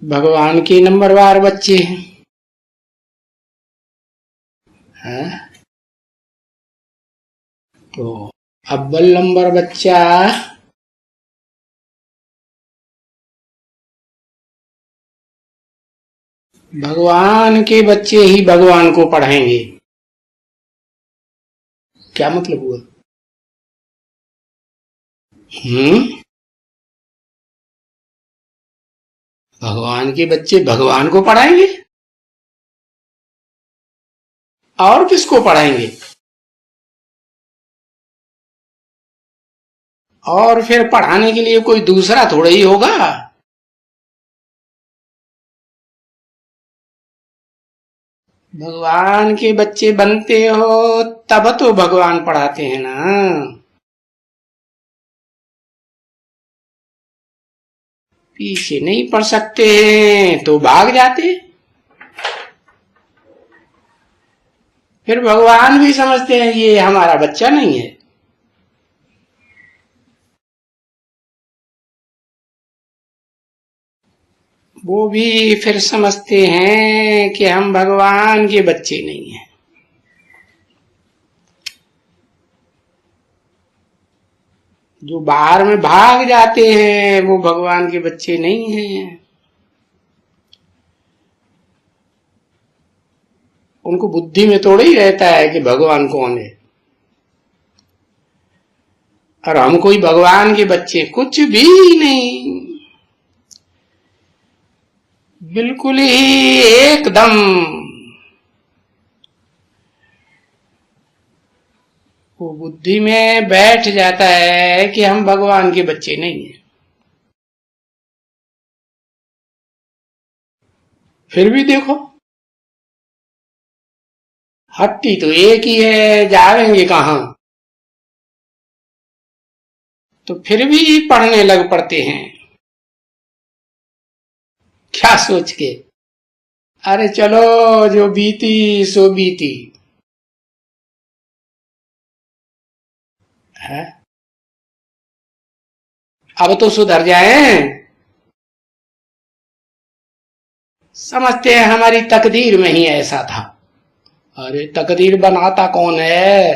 भगवान के नंबरवार बच्चे हैं। तो अव्वल नंबर बच्चा भगवान के बच्चे ही भगवान को पढ़ाएंगे। क्या मतलब हुआ? भगवान के बच्चे भगवान को पढ़ाएंगे और किसको पढ़ाएंगे? और फिर पढ़ाने के लिए कोई दूसरा थोड़ा ही होगा। भगवान के बच्चे बनते हो तब तो भगवान पढ़ाते हैं ना। पीछे नहीं पढ़ सकते हैं तो भाग जाते। फिर भगवान भी समझते हैं ये हमारा बच्चा नहीं है। वो भी फिर समझते हैं कि हम भगवान के बच्चे नहीं हैं। जो बाहर में भाग जाते हैं वो भगवान के बच्चे नहीं हैं। उनको बुद्धि में थोड़ा ही रहता है कि भगवान कौन है। और हम कोई भगवान के बच्चे कुछ भी नहीं, बिल्कुल ही एकदम। वो बुद्धि में बैठ जाता है कि हम भगवान के बच्चे नहीं हैं। फिर भी देखो, हट्टी तो एक ही है, जाएंगे कहां? तो फिर भी पढ़ने लग पड़ते हैं। क्या सोच के? अरे चलो, जो बीती सो बीती है, अब तो सुधर जाएं। समझते हैं हमारी तकदीर में ही ऐसा था। अरे तकदीर बनाता कौन है?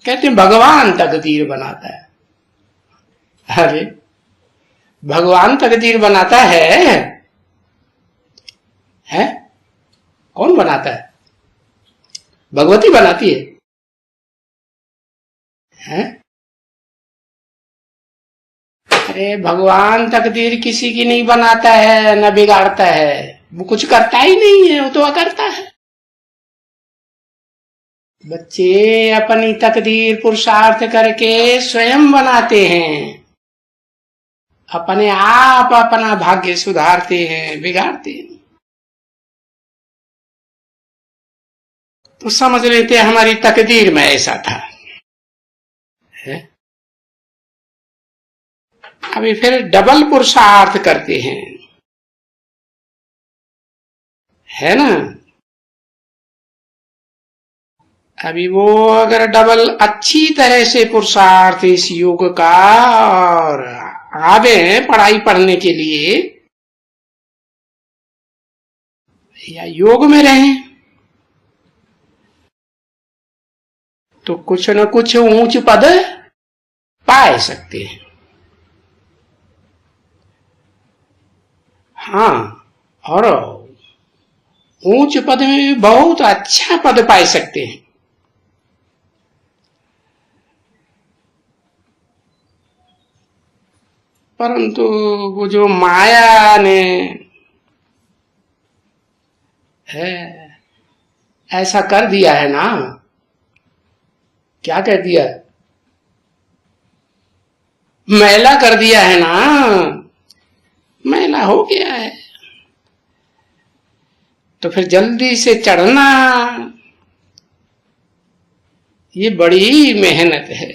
कहते हैं भगवान तकदीर बनाता है। अरे भगवान तकदीर बनाता है? हैं? कौन बनाता है? भगवती बनाती है? हैं? अरे भगवान तकदीर किसी की नहीं बनाता है न बिगाड़ता है। वो कुछ करता ही नहीं है, वो तो अकर्ता है। बच्चे अपनी तकदीर पुरुषार्थ करके स्वयं बनाते हैं। अपने आप अपना भाग्य सुधारते हैं, बिगाड़ते हैं। तो समझ लेते हमारी तकदीर में ऐसा था है? अभी फिर डबल पुरुषार्थ करते हैं, है ना। अभी वो अगर डबल अच्छी तरह से पुरुषार्थ इस योग का और आवे पढ़ाई पढ़ने के लिए या योग में रहें तो कुछ न कुछ ऊंच पद पाए सकते हैं। हाँ, और ऊंच पद में भी बहुत अच्छा पद पाए सकते हैं। परंतु वो जो माया ने है ऐसा कर दिया है ना। क्या कर दिया? मैला कर दिया है ना। मैला हो गया है तो फिर जल्दी से चढ़ना ये बड़ी मेहनत है।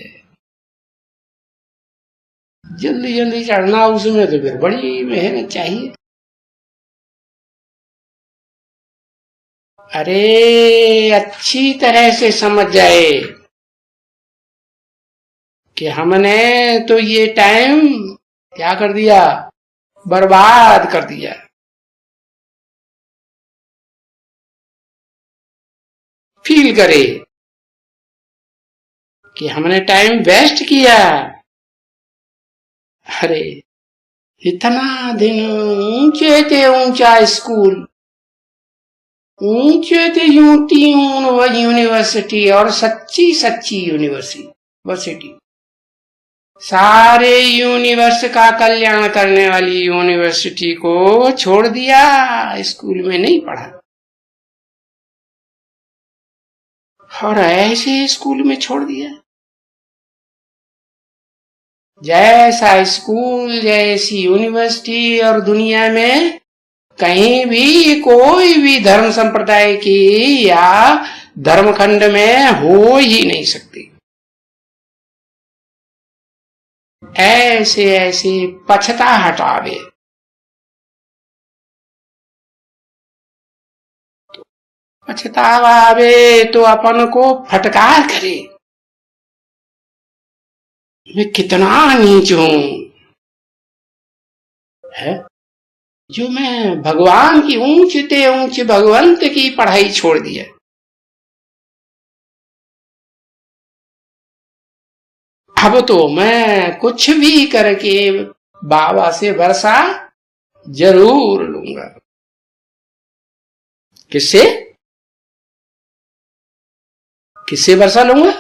जल्दी जल्दी चढ़ना उसमें तो फिर बड़ी मेहनत चाहिए। अरे अच्छी तरह से समझ जाए कि हमने तो ये टाइम क्या कर दिया, बर्बाद कर दिया। फील करे कि हमने टाइम वेस्ट किया। अरे इतना दिन ऊंचे थे, ऊंचा स्कूल, ऊंचे थे यूनिवर्सिटी, और सच्ची सच्ची यूनिवर्सिटी, सारे यूनिवर्स का कल्याण करने वाली यूनिवर्सिटी को छोड़ दिया, स्कूल में नहीं पढ़ा। और ऐसे स्कूल में छोड़ दिया। जैसा स्कूल, जैसी यूनिवर्सिटी और दुनिया में कहीं भी कोई भी धर्म संप्रदाय की या धर्मखंड में हो ही नहीं सकती। ऐसे ऐसे पछता हटावे, पछतावा आवे तो अपन को फटकार करे, मैं कितना नीच हूं, है जो मैं भगवान की ऊंचते ऊंच भगवंत की पढ़ाई छोड़ दी है। अब तो मैं कुछ भी करके बाबा से वर्षा जरूर लूंगा। किससे? किससे वर्षा लूंगा?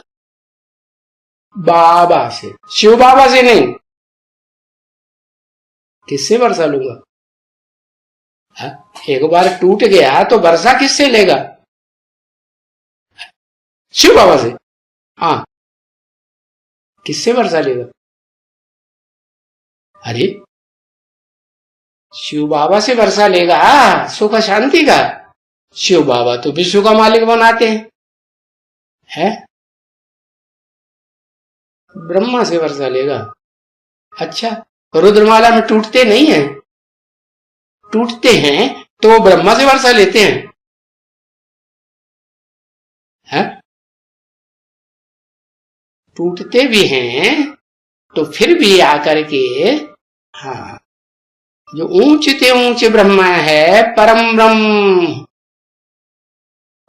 बाबा से, शिव बाबा से नहीं। किससे वर्षा लूंगा? एक बार टूट गया तो वर्षा किससे लेगा? शिव बाबा से। हाँ, किससे वर्षा लेगा? अरे शिव बाबा से वर्षा लेगा, सुख शांति का। शिव बाबा तो विश्व का मालिक बनाते हैं, ब्रह्मा से वर्षा लेगा। अच्छा, रुद्रमाला में टूटते नहीं है? टूटते हैं तो ब्रह्मा से वर्षा लेते हैं? टूटते भी हैं तो फिर भी आकर के, हाँ, जो ऊंचते ऊंचे ब्रह्मा है, परम ब्रह्म,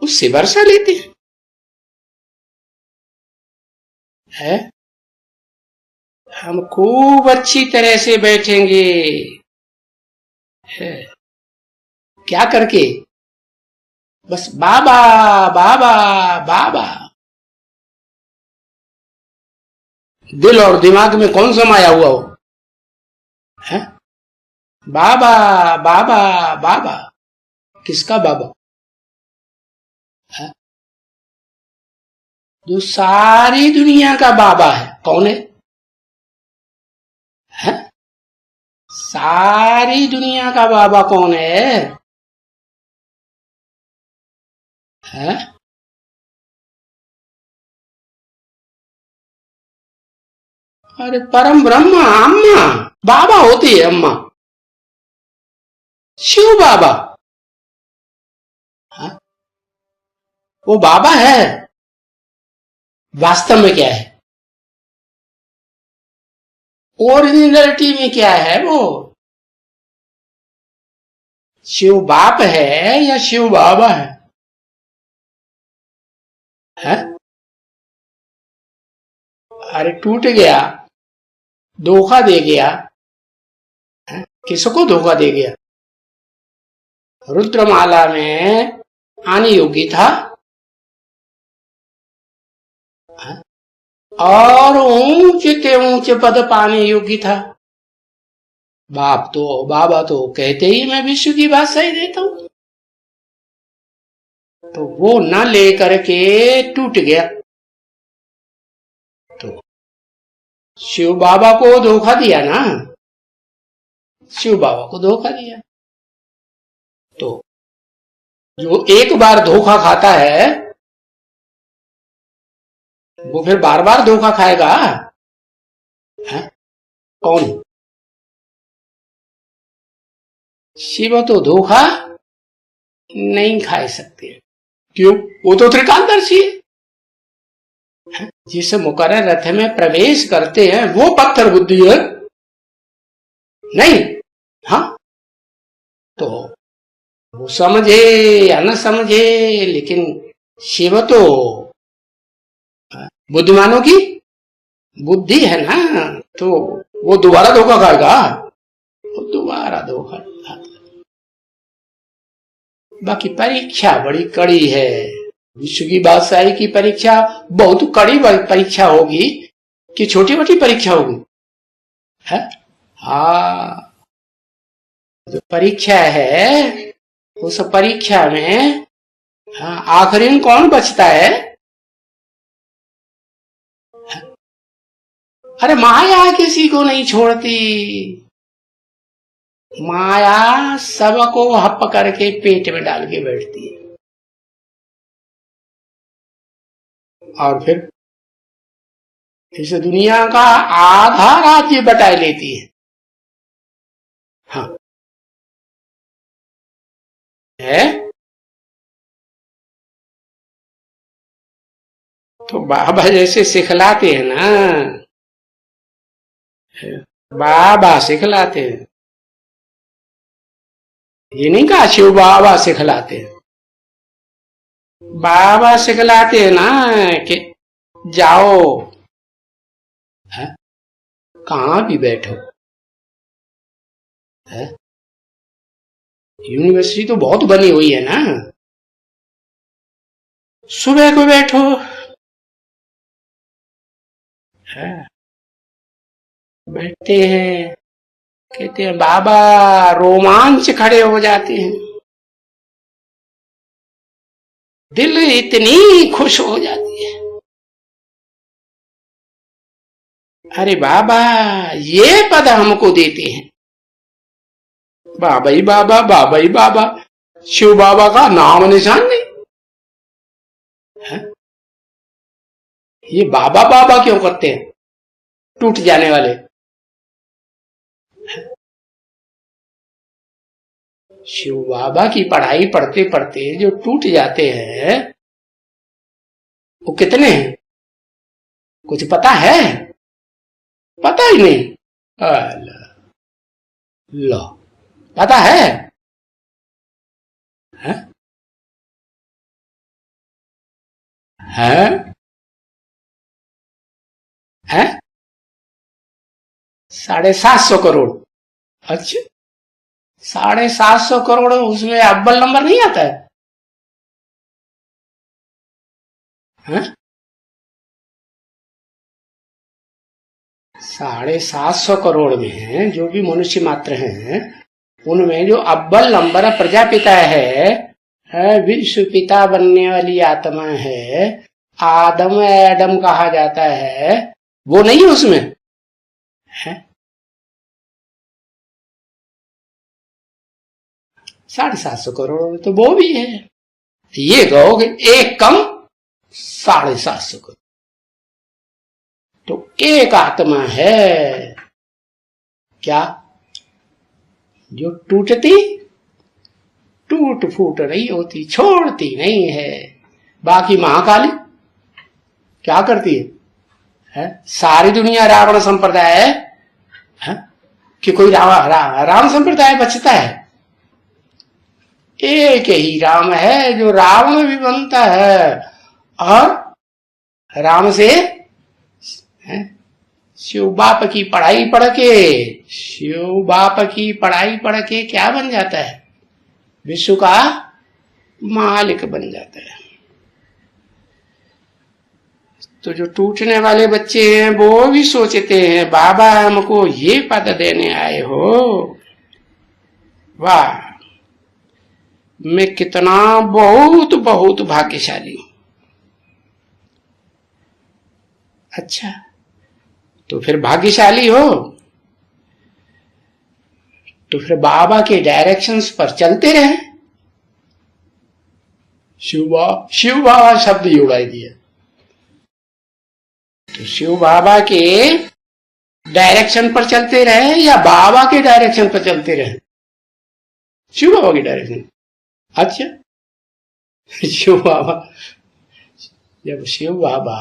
उससे वर्षा लेते हैं। हम खूब अच्छी तरह से बैठेंगे, है क्या करके? बस बाबा बाबा बाबा। दिल और दिमाग में कौन समाया हुआ हो? है बाबा बाबा बाबा। किसका बाबा? है जो सारी दुनिया का बाबा है। कौन है? है सारी दुनिया का बाबा कौन है? है अरे परम ब्रह्म। अम्मा बाबा होती है, अम्मा शिव बाबा। है? वो बाबा है। वास्तव में क्या है? ओरिजिनलिटी में क्या है? वो शिव बाप है या शिव बाबा है? है अरे टूट गया, धोखा दे गया। है? किसको धोखा दे गया? रुद्रमाला में आने योग्य था। है? और ऊंचे ऊंचे पद पाने योग्य था। बाबा तो कहते ही मैं विश्व की बादशाही देता हूं, तो वो न लेकर के टूट गया। तो शिव बाबा को धोखा दिया ना, शिव बाबा को धोखा दिया। तो जो एक बार धोखा खाता है वो फिर बार बार धोखा खाएगा? है? कौन? शिव तो धोखा नहीं खा सकते। क्यों? वो तो त्रिकालदर्शी है। जिस मुकर्रर रथ में प्रवेश करते हैं वो पत्थर बुद्धि है नहीं। हाँ, तो वो समझे या न समझे, लेकिन शिव तो बुद्धिमानों की बुद्धि है ना, तो वो दोबारा धोखा खाएगा, वो दोबारा धोखा खाएगा। बाकी परीक्षा बड़ी कड़ी है, विश्व की बादशाही की परीक्षा बहुत कड़ी परीक्षा होगी कि छोटी मोटी परीक्षा होगी है। हाँ, जो परीक्षा है उस परीक्षा में हाँ, आखिरी में कौन बचता है? अरे माया किसी को नहीं छोड़ती, माया सबको हप करके पेट में डाल के बैठती है और फिर इस दुनिया का आधा राज्य बटा लेती है। हाँ है, तो बाबा जैसे सिखलाते हैं ना, बाबा सिखलाते हैं, ये नहीं कहा शिव बाबा सिखलाते हैं, बाबा सिखलाते हैं ना कि जाओ है, कहाँ भी बैठो है, यूनिवर्सिटी तो बहुत बनी हुई है ना, सुबह को बैठो है, बैठते हैं, कहते हैं बाबा, रोमांच खड़े हो जाते हैं, दिल इतनी खुश हो जाती है। अरे बाबा ये पद हमको देते हैं, बाबा ही बाबा, बाबा ही बाबा, शिव बाबा का नाम निशान नहीं है? ये बाबा बाबा क्यों करते हैं टूट जाने वाले? शिव बाबा की पढ़ाई पढ़ते पढ़ते जो टूट जाते हैं वो कितने हैं? कुछ पता है? पता ही नहीं। लो, पता है? है? है? 750 करोड़। अच्छा, 750 करोड़, उसमें अव्वल नंबर नहीं आता है? 750 करोड़ में है जो भी मनुष्य मात्र हैं, उनमें जो अव्वल नंबर प्रजापिता है, विश्व पिता बनने वाली आत्मा है, आदम एडम कहा जाता है, वो नहीं है उसमें है? 750 करोड़ तो वो भी है, ये कहोगे एक कम 750 करोड़, तो एक आत्मा है क्या जो टूट फूट नहीं होती, छोड़ती नहीं है। बाकी महाकाली क्या करती है? सारी दुनिया रावण संप्रदाय है कि कोई राम संप्रदाय बचता है? एक ही राम है जो रावण भी बनता है, और राम से शिव बाप की पढ़ाई पढ़ के, शिव बाप की पढ़ाई पढ़ के क्या बन जाता है? विश्व का मालिक बन जाता है। तो जो टूटने वाले बच्चे हैं वो भी सोचते हैं बाबा हमको ये पद देने आए हो, वाह, मैं कितना बहुत बहुत भाग्यशाली हूं। अच्छा, तो फिर भाग्यशाली हो तो फिर बाबा के डायरेक्शंस पर चलते रहे। शिव बाबा शब्द ही उड़ाई दिया, तो शिव बाबा के डायरेक्शन पर चलते रहे या बाबा के डायरेक्शन पर चलते रहे? शिव बाबा की डायरेक्शन। अच्छा, शिव बाबा, जब शिव बाबा